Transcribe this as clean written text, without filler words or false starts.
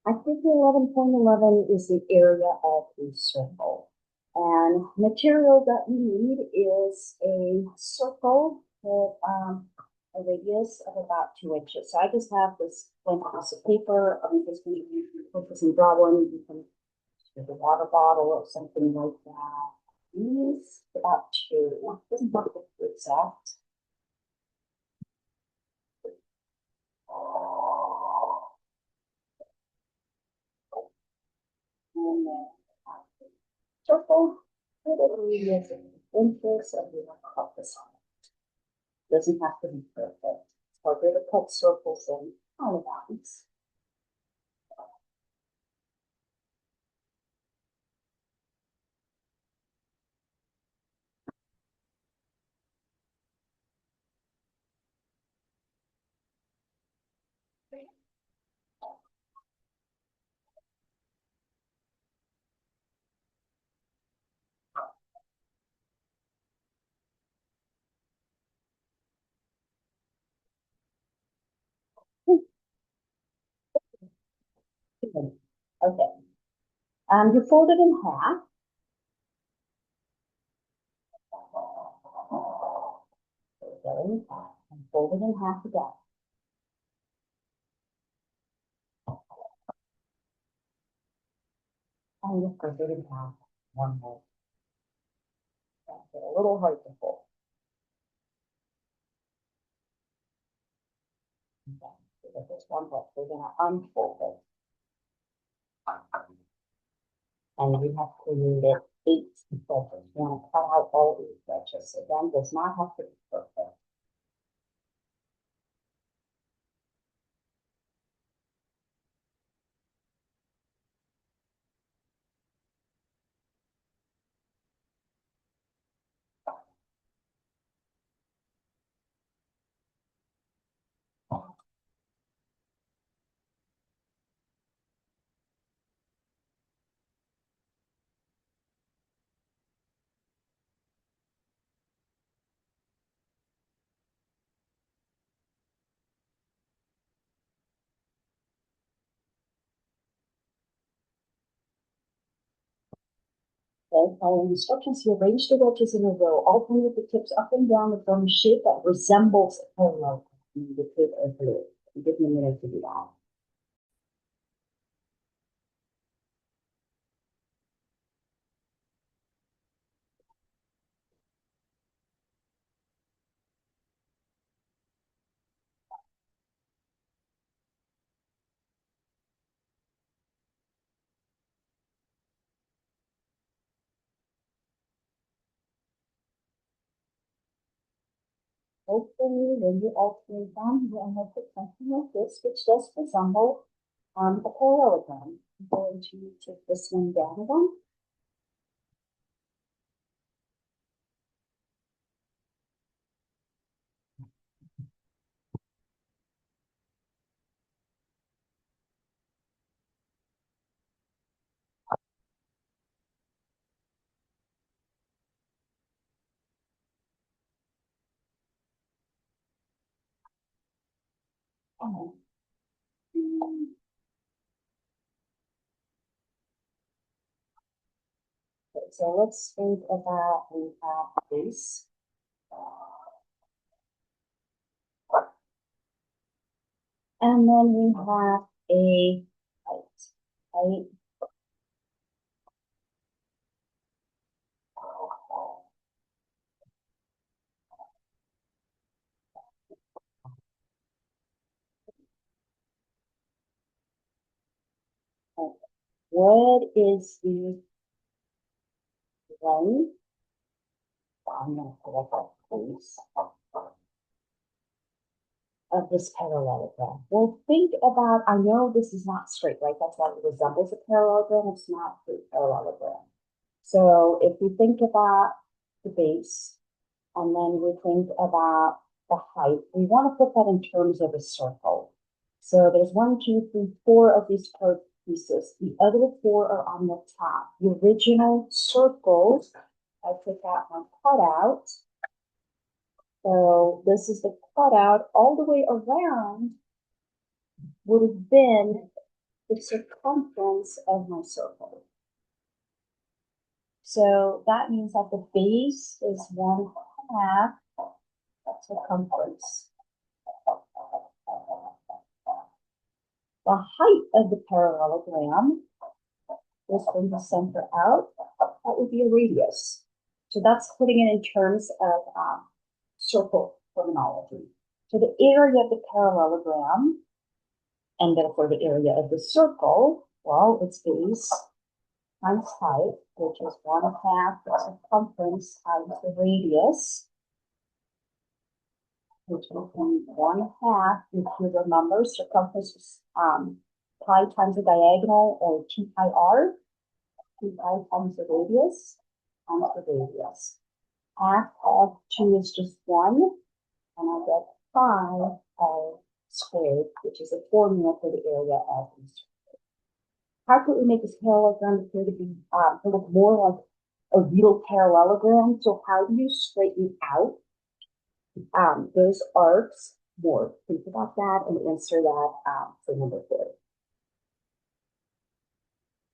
Activity 11.11 is the area of a circle. And material that we need is a circle with a radius of about 2 inches. So I just have this blank piece of paper. I'm just going to put this and draw one. You can use a water bottle or something like that. Use about two. Doesn't have to be exact. And then circle, literally is an inches of your compass on it. Doesn't have to be perfect. It's harder to cut circles than polygons. Okay. You fold it in half. Okay. And fold it in half again. And you fold it in half one more. That's a little hard to fold. Okay. So there's one left. We're going to unfold it. And we have created 8 edges. You want to cut out all 8 edges. Again, does not have to be perfect. Okay, following instructions, you arrange the wedges in a row, alternating with the tips up and down to form a shape that resembles a parallel. The tip of blue. Give me a minute to do that. Hopefully, when you alternate them, you end up with something like this, which does resemble a parallelogram. I'm going to take this one down again. Oh. Okay, so let's think about we have this. And then we have a height. Height. What is the length? I'm going to put up a piece of this parallelogram. Well, think about, I know this is not straight, right? That's why it resembles a parallelogram. It's not a parallelogram. So if we think about the base, and then we think about the height, we want to put that in terms of a circle. So there's 1, 2, 3, 4 of these pieces. The other 4 are on the top. The original circle, I took that one cut out. So this is the cutout all the way around would have been the circumference of my circle. So that means that the base is 1/2 circumference. The height of the parallelogram is from the center out. That would be a radius. So that's putting it in terms of circle terminology. So the area of the parallelogram, and therefore the area of the circle, well, it's base times height, which is 1/2 the circumference times the radius, which will be 1/2, if you remember, circumference is pi times the diagonal, or 2 pi r, 2 pi times the radius, times the radius. Half of 2 is just 1, and I get 5 r squared, which is a formula for the area of the circle. How could we make this parallelogram appear to be to look more like a real parallelogram? So how do you straighten out those arcs more? Think about that and answer that for number 4.